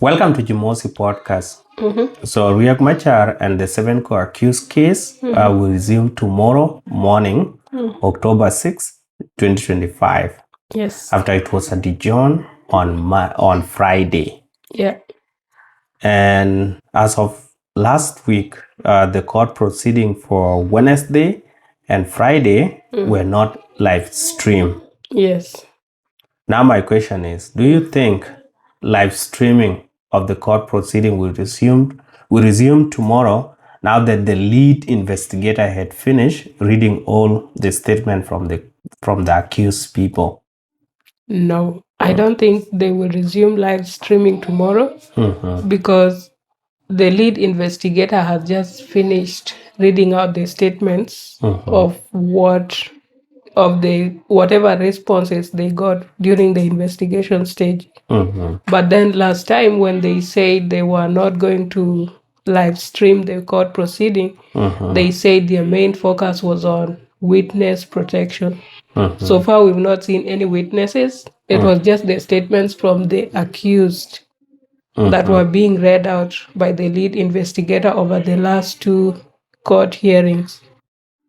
Welcome to Jimosi podcast. So Riek Machar and the 7 co-accused case will resume tomorrow morning, October 6, 2025. Yes. After it was adjourned on Friday. Yeah. And as of last week, the court proceeding for Wednesday and Friday were not live streamed. Yes. Now my question is, do you think live streaming of the court proceeding will resume tomorrow now that the lead investigator had finished reading all the statement from the accused people? No, I don't think they will resume live streaming tomorrow because the lead investigator has just finished reading out the statements of whatever responses they got during the investigation stage. But then last time when they said they were not going to live stream the court proceeding, they said their main focus was on witness protection. So far, we've not seen any witnesses. It was just the statements from the accused that were being read out by the lead investigator over the last two court hearings,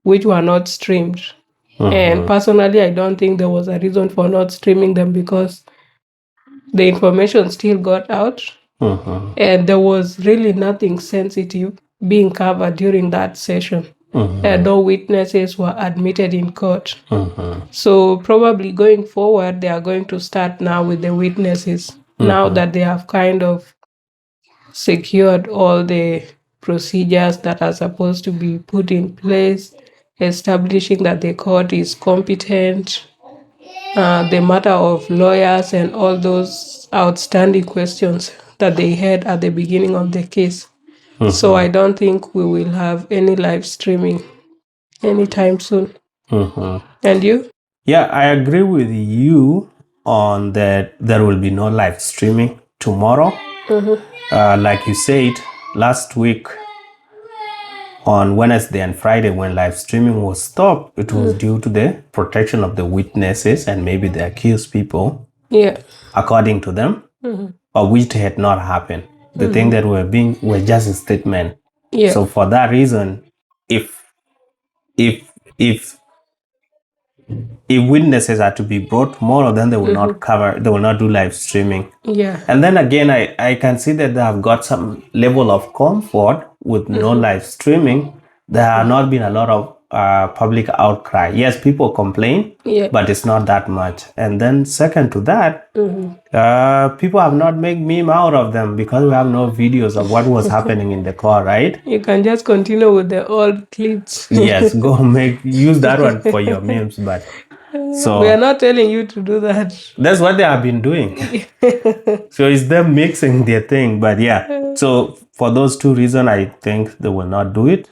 which were not streamed. And personally, I don't think there was a reason for not streaming them because the information still got out and there was really nothing sensitive being covered during that session. No witnesses were admitted in court. So probably going forward, they are going to start now with the witnesses, now that they have kind of secured all the procedures that are supposed to be put in place, establishing that the court is competent, the matter of lawyers and all those outstanding questions that they had at the beginning of the case. So I don't think we will have any live streaming anytime soon. And you? Yeah, I agree with you on that. There will be no live streaming tomorrow. Like you said, last week on Wednesday and Friday when live streaming was stopped, it was due to the protection of the witnesses and maybe the accused people. Yeah. According to them, or which had not happened. The thing that were just a statement. Yeah. So for that reason, if witnesses are to be brought tomorrow, then they will they will not do live streaming. Yeah. And then again, I can see that they have got some level of comfort with no live streaming. There have not been a lot of public outcry. Yes, people complain, but it's not that much. And then second to that, people have not made meme out of them because we have no videos of what was happening in the court, right? You can just continue with the old clips. Yes, use that one for your memes, but so we are not telling you to do that. That's what they have been doing. So it's them mixing their thing, but yeah. So for those two reasons, I think they will not do it.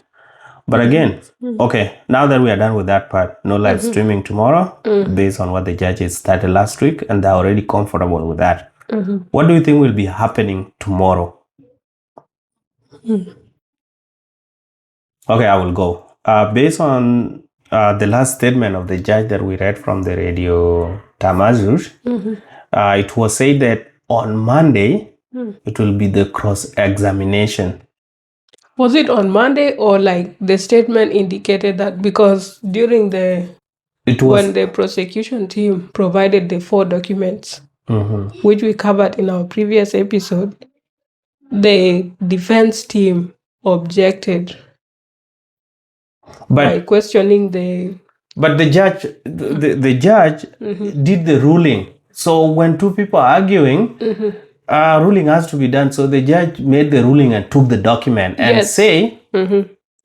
But again, okay, now that we are done with that part, no live streaming tomorrow, based on what the judges started last week, and they're already comfortable with that. What do you think will be happening tomorrow? Okay, I will go. Based on the last statement of the judge that we read from the radio Tamazush, it was said that on Monday, it will be the cross-examination. Was it on Monday or like the statement indicated that because during when the prosecution team provided the 4 documents, which we covered in our previous episode, the defense team objected by questioning But the judge, the judge did the ruling. So when two people are arguing, ruling has to be done. So the judge made the ruling and took the document and say,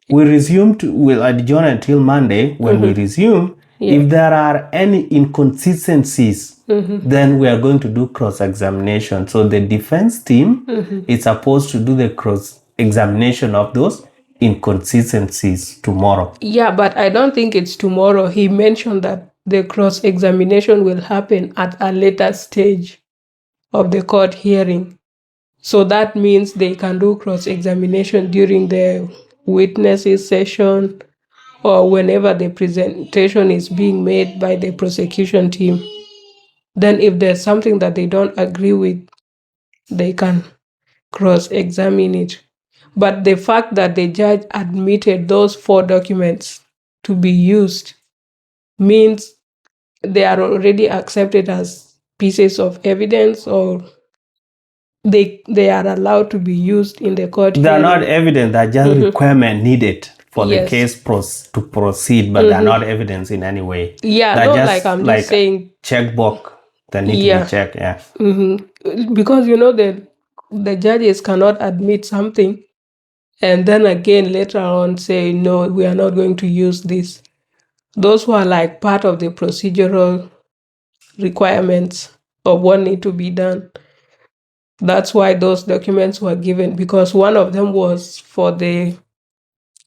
we'll adjourn until Monday. When we resume, if there are any inconsistencies, then we are going to do cross-examination. So the defense team is supposed to do the cross-examination of those inconsistencies tomorrow. Yeah, but I don't think it's tomorrow. He mentioned that the cross-examination will happen at a later stage of the court hearing. So that means they can do cross-examination during the witnesses session or whenever the presentation is being made by the prosecution team. Then if there's something that they don't agree with, they can cross-examine it. But the fact that the judge admitted those 4 documents to be used means they are already accepted as pieces of evidence, or they are allowed to be used in the court. They are not evidence, they are just requirement needed for the case to proceed, but they are not evidence in any way. Yeah, they're not just like I'm just saying checkbox that need to be checked. Yeah. Because the judges cannot admit something and then again later on say, no, we are not going to use this. Those were like part of the procedural requirements of what need to be done. That's why those documents were given, because one of them was for the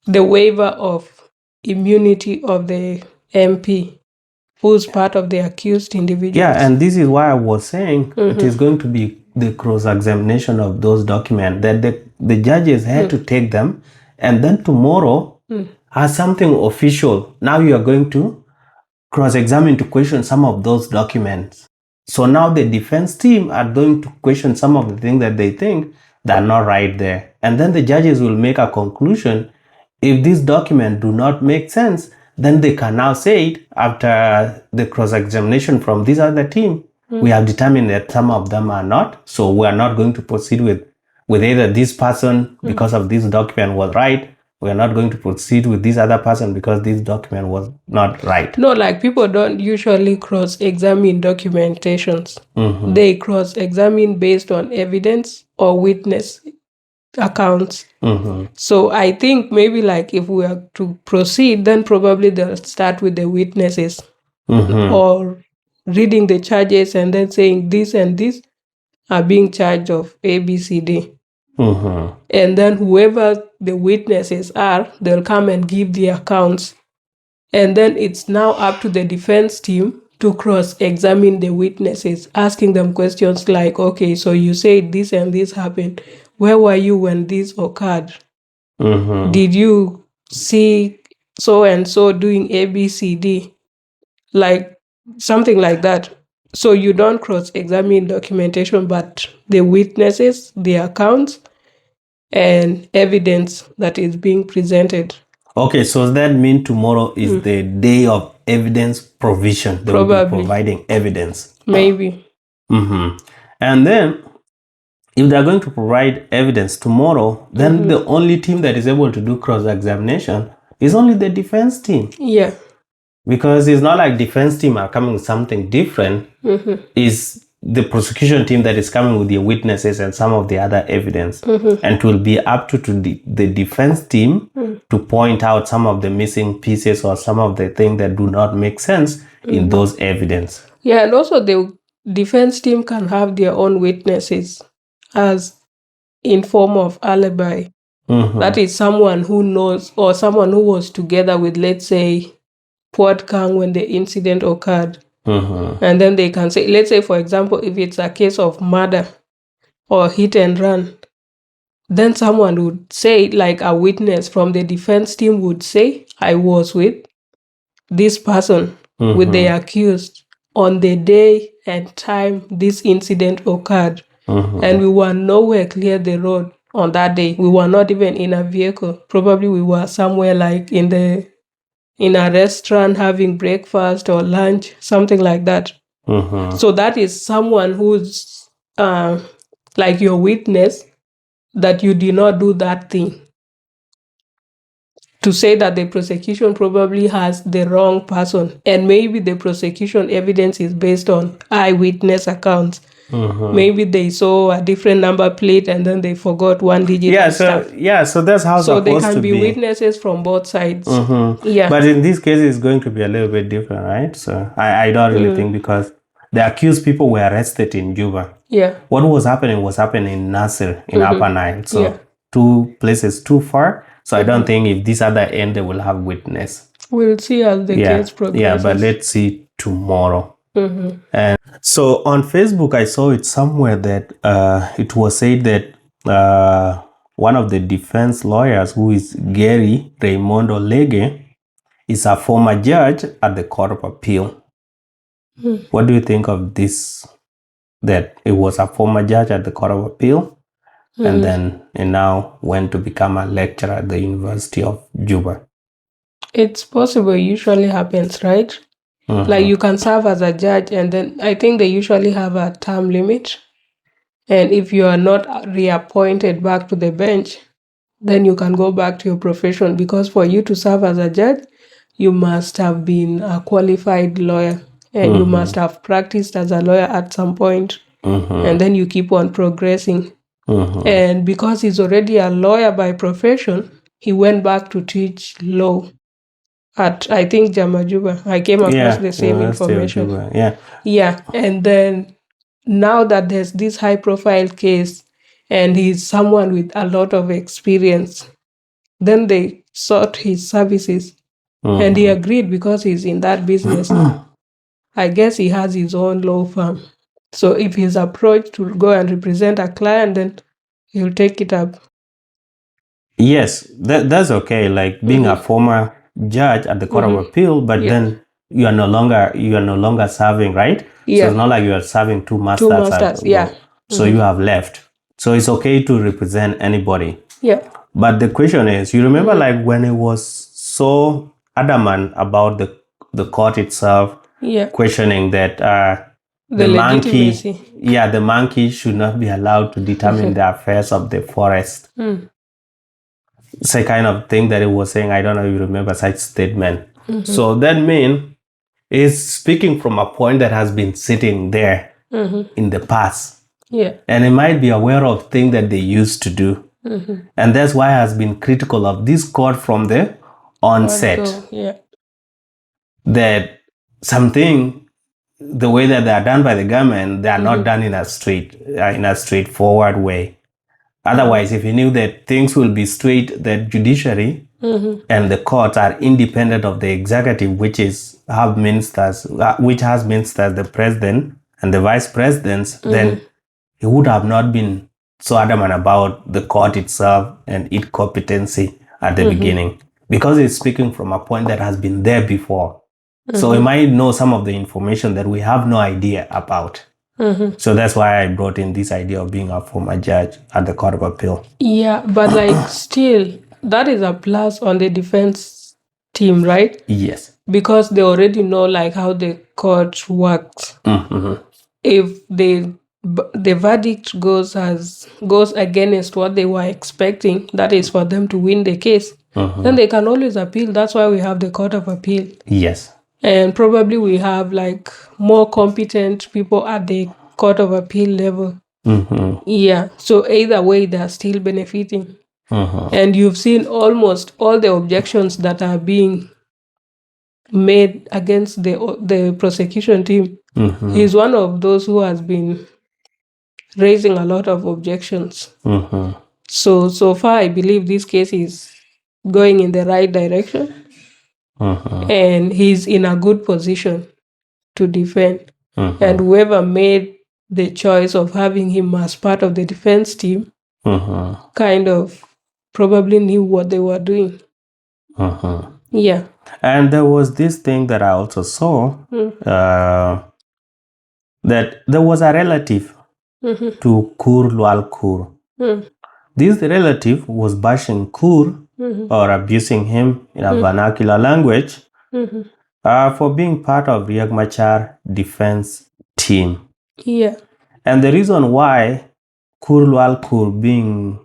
waiver of immunity of the MP, who's part of the accused individuals. Yeah, and this is why I was saying it is going to be the cross-examination of those documents, that the judges had to take them, and then tomorrow, as something official, now you are going to cross-examine to question some of those documents. So now the defense team are going to question some of the things that they think that are not right there. And then the judges will make a conclusion. If these documents do not make sense, then they can now say it after the cross-examination from this other team. We have determined that some of them are not. So we are not going to proceed with either this person because of this document was right. We are not going to proceed with this other person because this document was not right. No, like people don't usually cross-examine documentations. They cross-examine based on evidence or witness accounts. So I think maybe like if we are to proceed, then probably they'll start with the witnesses or reading the charges and then saying this and this are being charged of A, B, C, D. And then whoever the witnesses are, they'll come and give the accounts. And then it's now up to the defense team to cross-examine the witnesses, asking them questions like, okay, so you said this and this happened. Where were you when this occurred? Did you see so-and-so doing A, B, C, D? Like something like that. So you don't cross-examine documentation, but the witnesses, the accounts, and evidence that is being presented. Okay, so that means tomorrow is the day of evidence provision. They will be providing evidence. Maybe. And then, if they're going to provide evidence tomorrow, then the only team that is able to do cross-examination is only the defense team. Yeah. Because it's not like defense team are coming with something different. It's the prosecution team that is coming with the witnesses and some of the other evidence. And it will be up to the defense team to point out some of the missing pieces or some of the things that do not make sense in those evidence. Yeah, and also the defense team can have their own witnesses as in form of alibi. That is someone who knows or someone who was together with, let's say, poaching when the incident occurred. And then they can say, let's say, for example, if it's a case of murder or hit and run, then someone would say, like a witness from the defense team would say, I was with this person, with the accused, on the day and time this incident occurred. And we were nowhere clear the road on that day. We were not even in a vehicle. Probably we were somewhere like in a restaurant having breakfast or lunch, something like that. So that is someone who's like your witness that you did not do that thing. To say that the prosecution probably has the wrong person, and maybe the prosecution evidence is based on eyewitness accounts. Maybe they saw a different number plate and then they forgot one digit. So that's how so they can be witnesses from both sides. Yeah, but in this case it's going to be a little bit different, right? So I don't really think, because the accused people were arrested in Juba. Yeah, what was happening in Nasir, in Upper Nile. So 2 places too far. So I don't think if this other end they will have witness. We'll see as the case progresses. Yeah, but let's see tomorrow. And so on Facebook, I saw it somewhere that it was said that one of the defense lawyers, who is Geri Raimondo Legge, is a former judge at the Court of Appeal. What do you think of this, that it was a former judge at the Court of Appeal and then he now went to become a lecturer at the University of Juba. It's possible. It usually happens, right? Like you can serve as a judge, and then I think they usually have a term limit. And if you are not reappointed back to the bench, then you can go back to your profession, because for you to serve as a judge, you must have been a qualified lawyer, and you must have practiced as a lawyer at some point, and then you keep on progressing. And because he's already a lawyer by profession, he went back to teach law at, I think, Jamajuba. I came across the same information. Yeah. And then now that there's this high profile case and he's someone with a lot of experience, then they sought his services, and he agreed because he's in that business. I guess he has his own law firm. So if he's approached to go and represent a client, then he'll take it up. Yes, that's okay. Like being a former judge at the Court of Appeal, but then you are no longer serving, right? Yeah. So it's not like you are serving two masters. Yeah. So you have left. So it's okay to represent anybody. Yeah. But the question is, you remember like when it was so adamant about the court itself questioning that the monkey should not be allowed to determine the affairs of the forest. It's a kind of thing that it was saying. I don't know if you remember such statement. So that means it's speaking from a point that has been sitting there in the past. Yeah. And it might be aware of things that they used to do. And that's why it has been critical of this court from the onset. That something, the way that they are done by the government, they are not done in a straightforward way. Otherwise, if you knew that things will be straight, that judiciary and the courts are independent of the executive, which has ministers, the president and the vice presidents, then it would have not been so adamant about the court itself and its competency at the beginning, because it's speaking from a point that has been there before. So we might know some of the information that we have no idea about. So that's why I brought in this idea of being a former judge at the Court of Appeal. Yeah, but like still, that is a plus on the defense team, right? Yes. Because they already know like how the court works. If the verdict goes against what they were expecting, that is for them to win the case, then they can always appeal. That's why we have the Court of Appeal. Yes. And probably we have like more competent people at the Court of Appeal level. Yeah. So either way, they're still benefiting. And you've seen almost all the objections that are being made against the prosecution team. He's one of those who has been raising a lot of objections. So far, I believe this case is going in the right direction. And he's in a good position to defend. And whoever made the choice of having him as part of the defense team kind of probably knew what they were doing. Yeah. And there was this thing that I also saw, that there was a relative to Kur Lual Kur. This relative was bashing Kur or abusing him in a vernacular language for being part of Riek Machar defense team. Yeah. And the reason why Kur Lual Kur being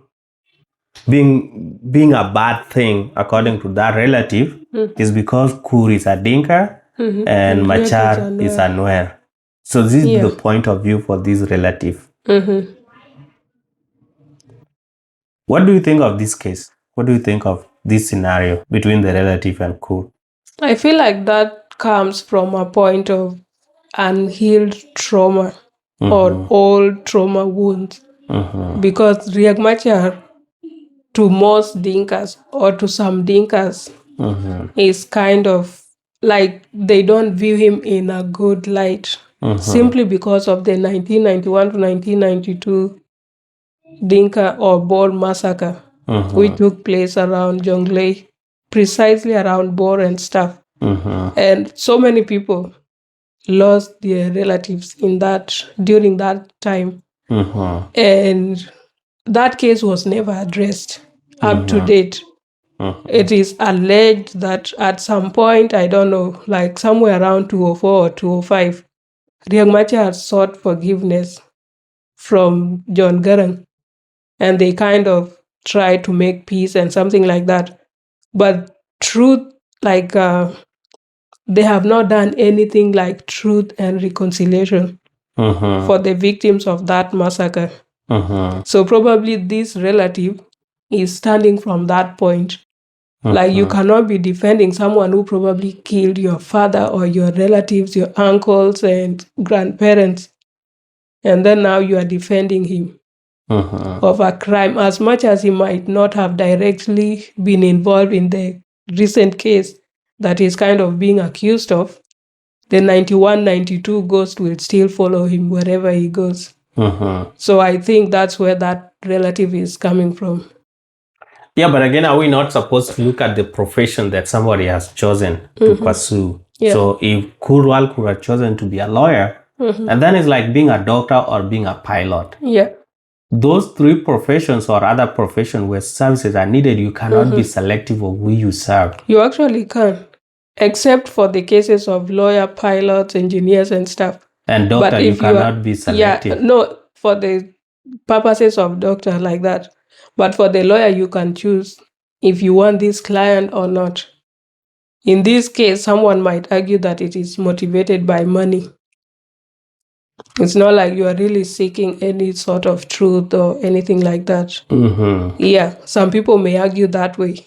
a bad thing according to that relative is because Kur is a Dinka and Machar is a Nuer. So this is the point of view for this relative. What do you think of this case? What do you think of this scenario between the relative and Kur? I feel like that comes from a point of unhealed trauma or old trauma wounds. Because Riek Machar, to most Dinkas or to some Dinkas, is kind of like they don't view him in a good light, simply because of the 1991 to 1992 Dinka or Bor massacre, which took place around Jonglei, precisely around Bor and stuff. And so many people lost their relatives during that time. And that case was never addressed up to date. It is alleged that at some point, I don't know, like somewhere around 2004 or 2005, Riek Machar sought forgiveness from John Garang, and they kind of tried to make peace and something like that. But truth, like they have not done anything like truth and reconciliation for the victims of that massacre. So probably this relative is standing from that point. Like you cannot be defending someone who probably killed your father or your relatives, your uncles and grandparents. And then now you are defending him of a crime, as much as he might not have directly been involved in the recent case that he's kind of being accused of. The 91, 92 ghost will still follow him wherever he goes. So I think that's where that relative is coming from. Yeah, but again, are we not supposed to look at the profession that somebody has chosen to pursue? Yeah. So if Kur Lual Kur had chosen to be a lawyer, and then it's like being a doctor or being a pilot. Yeah. Those three professions or other professions where services are needed, you cannot be selective of who you serve. You actually can, except for the cases of lawyer, pilots, engineers and stuff. And doctor, you cannot be selective. Yeah, no, for the purposes of doctor like that. But for the lawyer, you can choose if you want this client or not. In this case, someone might argue that it is motivated by money. It's not like you are really seeking any sort of truth or anything like that. Yeah, some people may argue that way.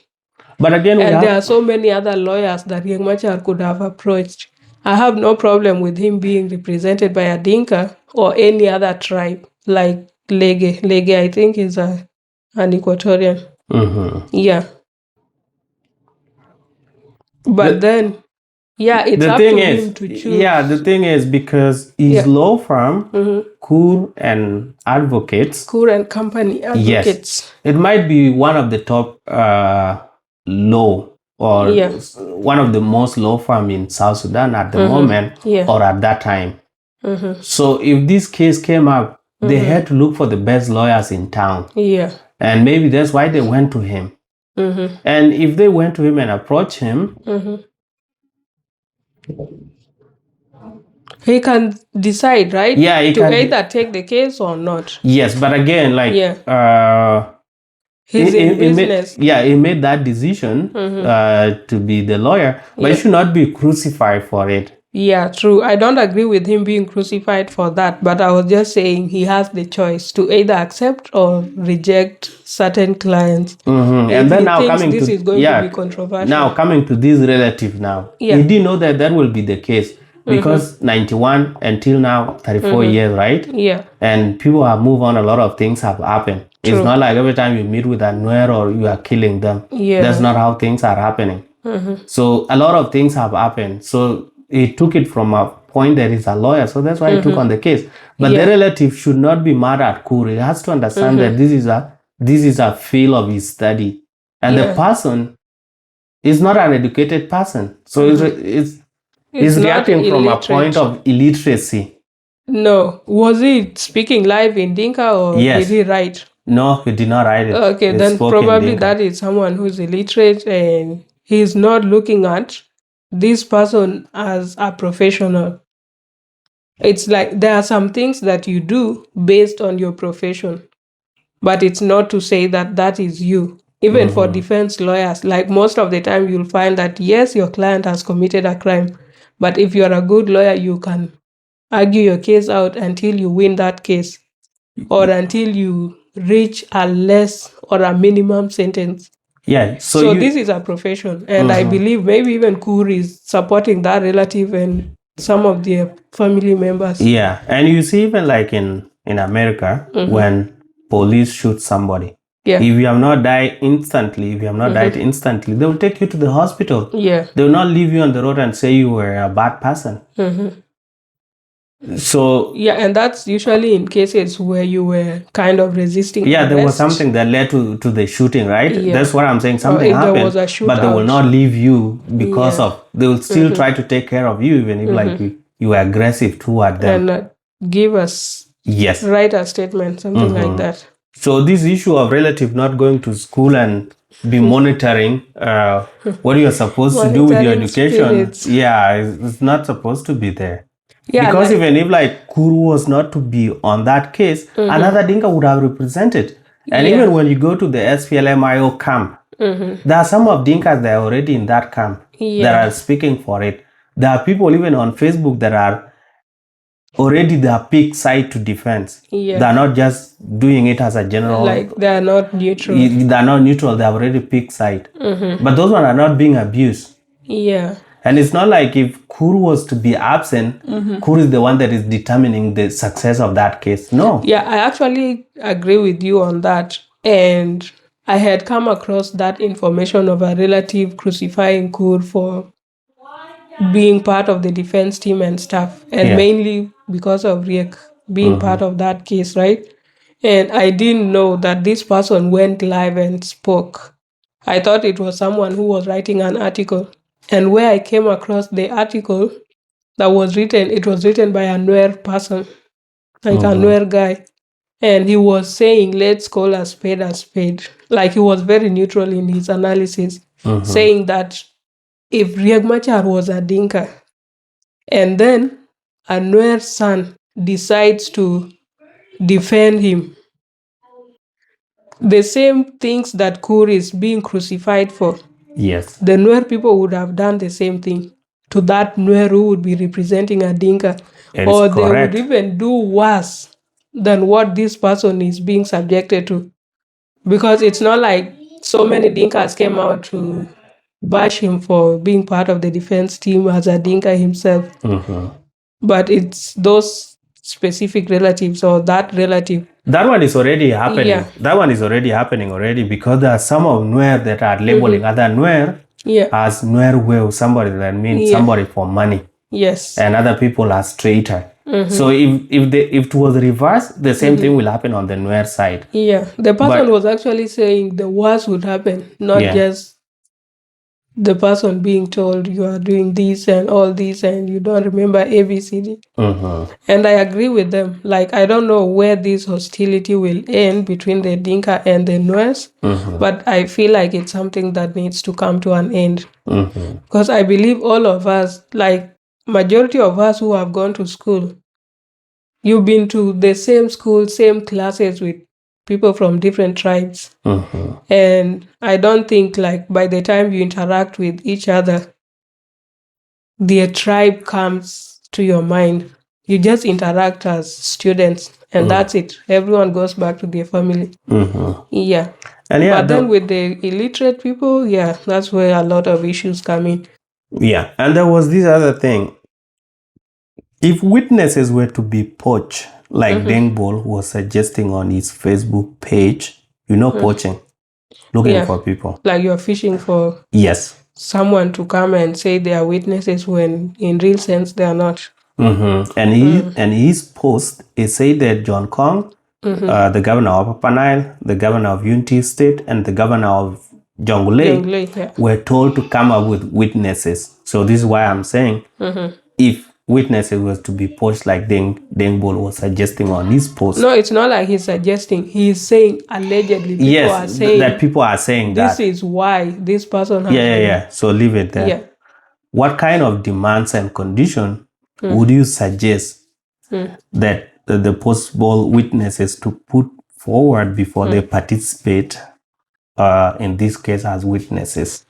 But again, there are so many other lawyers that Riek Machar could have approached. I have no problem with him being represented by a Dinka or any other tribe, like Legge. Legge, I think, is an Equatorian. Yeah. But then, yeah, it's up to him to choose. Yeah, the thing is, because his law firm, Kur and Advocates. Kur and Company Advocates. Yes, it might be one of the top law or one of the most law firm in South Sudan at the moment or at that time. So if this case came up, they had to look for the best lawyers in town. Yeah. And maybe that's why they went to him. And if they went to him and approached him, he can decide, right? Yeah, he can either take the case or not. Yes, but again, like he's in business. He made that decision to be the lawyer, but he should not be crucified for it. Yeah, true. I don't agree with him being crucified for that, but I was just saying he has the choice to either accept or reject certain clients. And then now coming this is going to be controversial. Now coming to this relative now, he didn't know that will be the case because 91 until now 34 years, right? Yeah. And people have moved on. A lot of things have happened. True. It's not like every time you meet with a Nuer or you are killing them. Yeah. That's not how things are happening. So a lot of things have happened. So he took it from a point that he's a lawyer, so that's why he took on the case. But the relative should not be mad at Kur. He has to understand that this is a field of his study, and the person is not an educated person, so he's reacting from a point of illiteracy. No, was he speaking live in Dinka or did he write? No, he did not write it. Okay, then probably that is someone who's illiterate and he's not looking at this person as a professional. It's like there are some things that you do based on your profession, but it's not to say that that is you. Even for defense lawyers, like most of the time you'll find that yes, your client has committed a crime, but if you're a good lawyer, you can argue your case out until you win that case or until you reach a less or a minimum sentence. Yeah. So this is a profession, and I believe maybe even Kur is supporting that relative and some of their family members. Yeah, and you see even like in America, when police shoot somebody, if you have not died instantly, they will take you to the hospital. Yeah. They will not leave you on the road and say you were a bad person. So and that's usually in cases where you were kind of resisting. Yeah, there was something that led to the shooting, right? Yeah. That's what I'm saying. Something happened, but they will not leave you because of. They will still try to take care of you, even if like you were aggressive toward them and give us Yes. Write a statement, something like that. So this issue of relative not going to school and be monitoring what you are supposed to do with your Monitoring education, spirits. it's not supposed to be there. Yeah, Because even if like Kuru was not to be on that case, another Dinka would have represented. And Yeah. even when you go to the SPLMIO camp, there are some of Dinkas that are already in that camp that are speaking for it. There are people even on Facebook that are already their pick side to defense. Yeah. They're not just doing it as a general. Like they are not neutral. They're not neutral. They have already picked side. But those ones are not being abused. Yeah. And it's not like if Kuru was to be absent, Kuru is the one that is determining the success of that case. No. Yeah, I actually agree with you on that. And I had come across that information of a relative crucifying Kur for being part of the defense team and stuff. And mainly because of Riek being part of that case, right? And I didn't know that this person went live and spoke. I thought it was someone who was writing an article. And where I came across the article that was written, it was written by a Nuer person, like a Nuer guy. And he was saying, let's call a spade a spade. Like he was very neutral in his analysis, saying that if Riek Machar was a Dinka, and then a Nuer son decides to defend him, the same things that Kur is being crucified for, Yes. the Nuer people would have done the same thing to that Nuer who would be representing a Dinka. Or they would even do worse than what this person is being subjected to. Because it's not like so many Dinkas came out to bash him for being part of the defense team as a Dinka himself. But it's those specific relatives or that relative. That one is already happening. Yeah. That one is already happening already because there are some of Nuer that are labeling other Nuer as Nuer will, somebody that means somebody for money. Yes. And other people as traitor. So if it was reversed, the same thing will happen on the Nuer side. Yeah. The person was actually saying the worst would happen, not just the person being told you are doing this and all this and you don't remember ABCD. And I agree with them. Like, I don't know where this hostility will end between the Dinka and the Nuers, but I feel like it's something that needs to come to an end. Because I believe all of us, like majority of us who have gone to school, you've been to the same school, same classes with people from different tribes. And I don't think like by the time you interact with each other, their tribe comes to your mind. You just interact as students and that's it. Everyone goes back to their family. Yeah. And but then with the illiterate people, that's where a lot of issues come in. Yeah. And there was this other thing. If witnesses were to be poached, like Dengbol was suggesting on his Facebook page, poaching, looking for people. Like you're fishing for someone to come and say they are witnesses when in real sense they are not. And his post, he said that John Kong, the governor of Upper Nile, the governor of Unity State, and the governor of Jonglei were told to come up with witnesses. So this is why I'm saying if witnesses was to be poached like Dengbol was suggesting on his post. No, it's not like he's suggesting. He's saying allegedly. People are saying that. This is why this person has So leave it there. Yeah. What kind of demands and conditions would you suggest that the possible witnesses to put forward before they participate in this case as witnesses?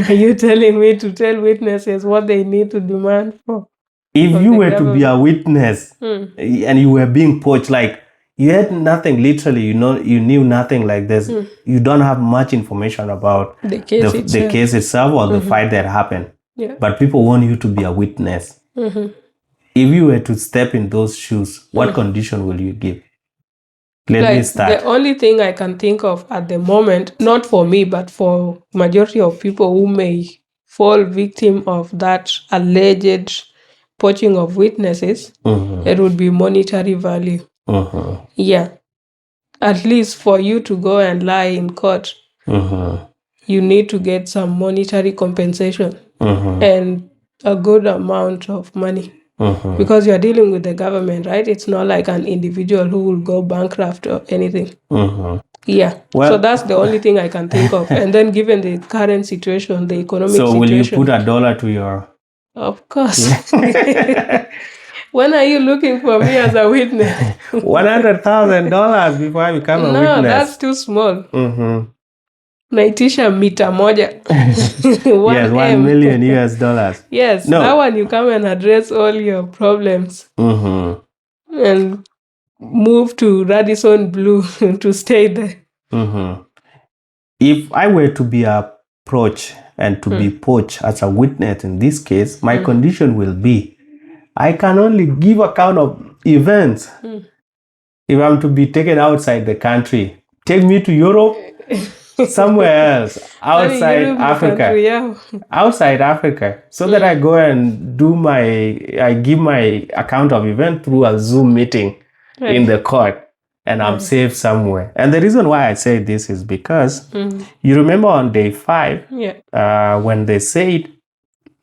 Are you telling me to tell witnesses what they need to demand for? If you were to be a witness and you were being poached, like you had nothing, literally, you knew nothing like this. You don't have much information about the case itself or the fight that happened. Yeah. But people want you to be a witness. If you were to step in those shoes, what condition will you give? Let me start. The only thing I can think of at the moment, not for me, but for majority of people who may fall victim of that alleged poaching of witnesses, it would be monetary value. Yeah. At least for you to go and lie in court, you need to get some monetary compensation and a good amount of money. because you're dealing with the government, right? It's not like an individual who will go bankrupt or anything. Yeah. Well, so that's the only thing I can think of. And then given the current situation, the economic so will you situation. put $1 to your... Of course. When are you looking for me as a witness? $100,000 before I become a witness. No, that's too small. Naitisha mita moja. Yes, $1 million US. Yes, No. that one you come and address all your problems and move to Radisson Blue to stay there. If I were to be approached and to be poached as a witness in this case, my condition will be I can only give account of events if I'm to be taken outside the country. Take me to Europe, somewhere else, outside Africa. Outside Africa, so that I go and I give my account of event through a Zoom meeting in the court, and I'm safe somewhere. And the reason why I say this is because you remember on day 5, when they said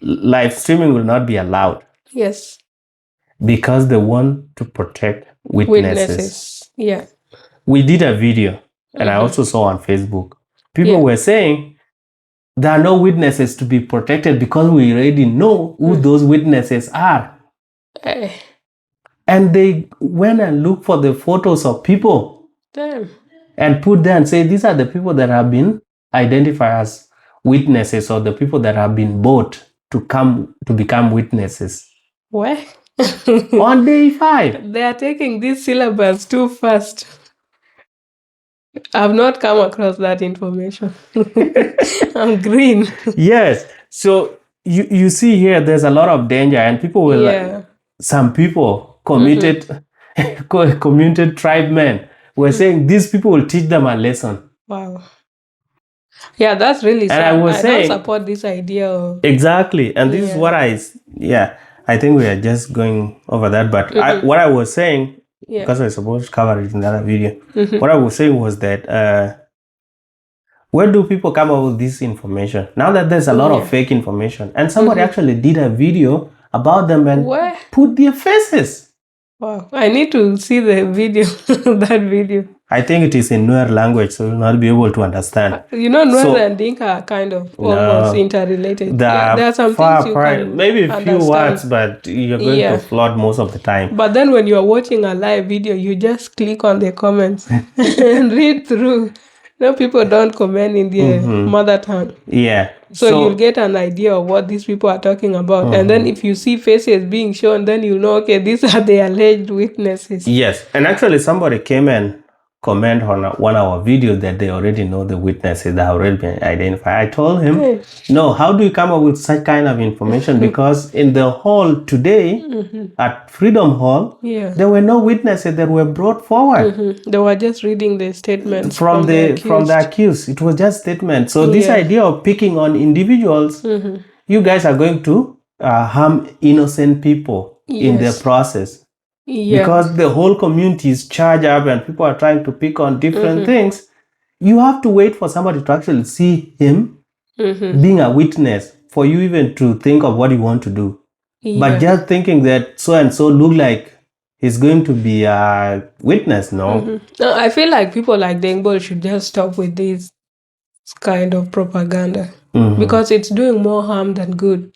live streaming will not be allowed. Yes. Because they want to protect witnesses. Yeah. We did a video, and I also saw on Facebook. People were saying there are no witnesses to be protected because we already know who those witnesses are. And they went and looked for the photos of people. Damn. And put there and say these are the people that have been identified as witnesses, or the people that have been bought to become witnesses. What? On day 5. They are taking this syllabus too fast. I've not come across that information. I'm green. Yes. So you see here, there's a lot of danger, and people will some people committed tribe men were saying these people will teach them a lesson. Wow. Yeah, that's really sad. And I don't support this idea of... Exactly. And this is what I think we are just going over that. But what I was saying, because I supposed to cover it in another video, what I was saying was that where do people come up with this information? Now that there's a lot of fake information, and somebody actually did a video about them and put their faces. Wow, I need to see the video, that video. I think it is in Nuer language, so you'll not be able to understand. You know, Nuer and Dinka are kind of almost interrelated. There are some things you can maybe a few words, but you're going to flood most of the time. But then when you're watching a live video, you just click on the comments and read through. No, people don't comment in their mother tongue. Yeah. So you'll get an idea of what these people are talking about. And then if you see faces being shown, then you know, okay, these are the alleged witnesses. Yes. And actually somebody came and comment on one of our videos that they already know the witnesses that have already been identified. I told him, no, how do you come up with such kind of information? Because in the hall today, at Freedom Hall, there were no witnesses that were brought forward. They were just reading the statements from the accused. It was just statements. So this idea of picking on individuals, you guys are going to harm innocent people in the process. Because the whole community is charged up and people are trying to pick on different things. You have to wait for somebody to actually see him being a witness for you even to think of what you want to do. But just thinking that so and so look like he's going to be a witness, no. No, I feel like people like Dengbol should just stop with this kind of propaganda because it's doing more harm than good.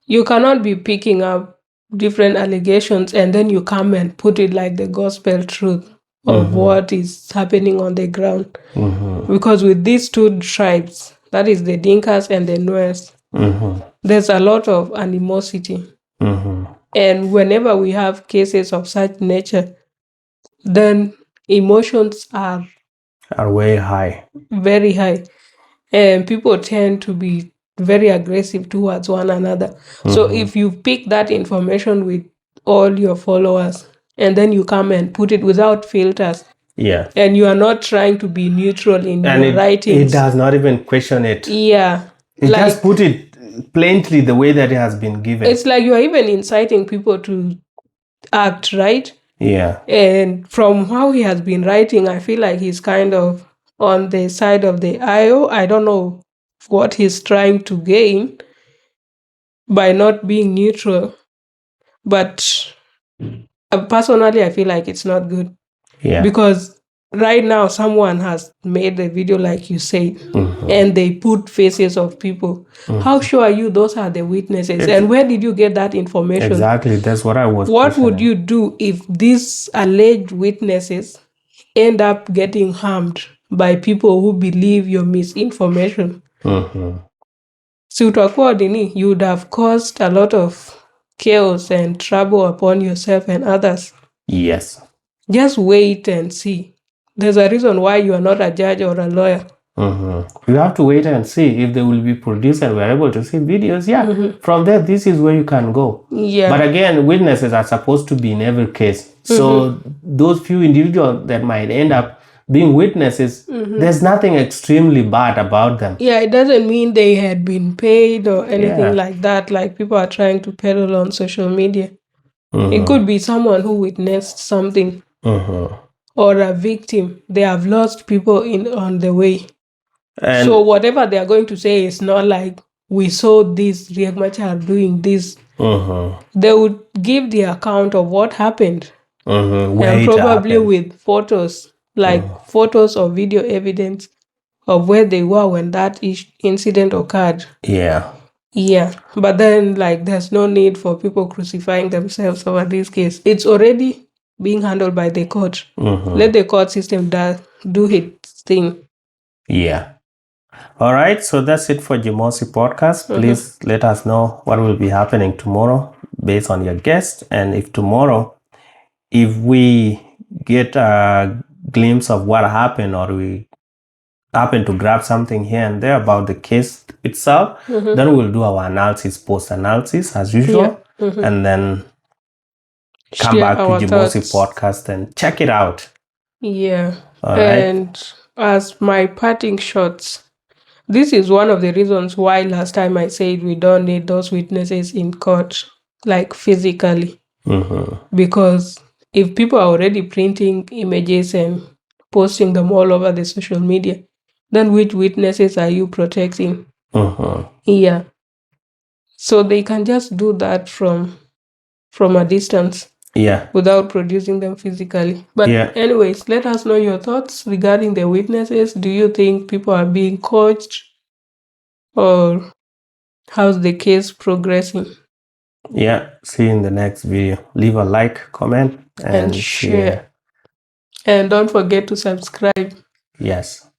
You cannot be picking up different allegations and then you come and put it like the gospel truth of what is happening on the ground. Because with these two tribes, that is the Dinkas and the Nuers, there's a lot of animosity. And whenever we have cases of such nature, then emotions are way high. Very high. And people tend to be very aggressive towards one another. So if you pick that information with all your followers and then you come and put it without filters, and you are not trying to be neutral in your writings. It does not even question it. Yeah. It just put it plainly the way that it has been given. It's like you are even inciting people to act, right? Yeah. And from how he has been writing, I feel like he's kind of on the side of the IO. I don't know what he's trying to gain by not being neutral. But personally, I feel like it's not good. Yeah. Because right now, someone has made a video, like you say, and they put faces of people. How sure are you those are the witnesses? And where did you get that information? Exactly. That's what I was What would you do if these alleged witnesses end up getting harmed by people who believe your misinformation? So accordingly, you would have caused a lot of chaos and trouble upon yourself and others. Yes. Just wait and see. There's a reason why you are not a judge or a lawyer. You have to wait and see if they will be produced and we're able to see videos. Yeah. From there, this is where you can go. Yeah. But again, witnesses are supposed to be in every case. So those few individuals that might end up being witnesses, there's nothing extremely bad about them. Yeah, it doesn't mean they had been paid or anything like that, like people are trying to peddle on social media. It could be someone who witnessed something or a victim. They have lost people on the way. And so whatever they are going to say is not like, we saw this, Riek Machar doing this. They would give the account of what happened. And probably with photos, like photos or video evidence of where they were when that incident occurred. Yeah. Yeah, but then like there's no need for people crucifying themselves over this case. It's already being handled by the court. Let the court system do its thing. Yeah. All right, so that's it for Jimosi podcast. Please let us know what will be happening tomorrow based on your guest. And if tomorrow, if we get a glimpse of what happened or we happen to grab something here and there about the case itself, then we'll do our analysis, post-analysis as usual, and then come Share back to our Jimosi thoughts. podcast and check it out. Yeah. All right. And as my parting shots, this is one of the reasons why last time I said we don't need those witnesses in court, like physically. Because if people are already printing images and posting them all over the social media, then which witnesses are you protecting? Yeah. So they can just do that from a distance. Yeah. Without producing them physically. But anyways, let us know your thoughts regarding the witnesses. Do you think people are being coached? Or how's the case progressing? Yeah. See you in the next video. Leave a like, comment, and share. And don't forget to subscribe. Yes.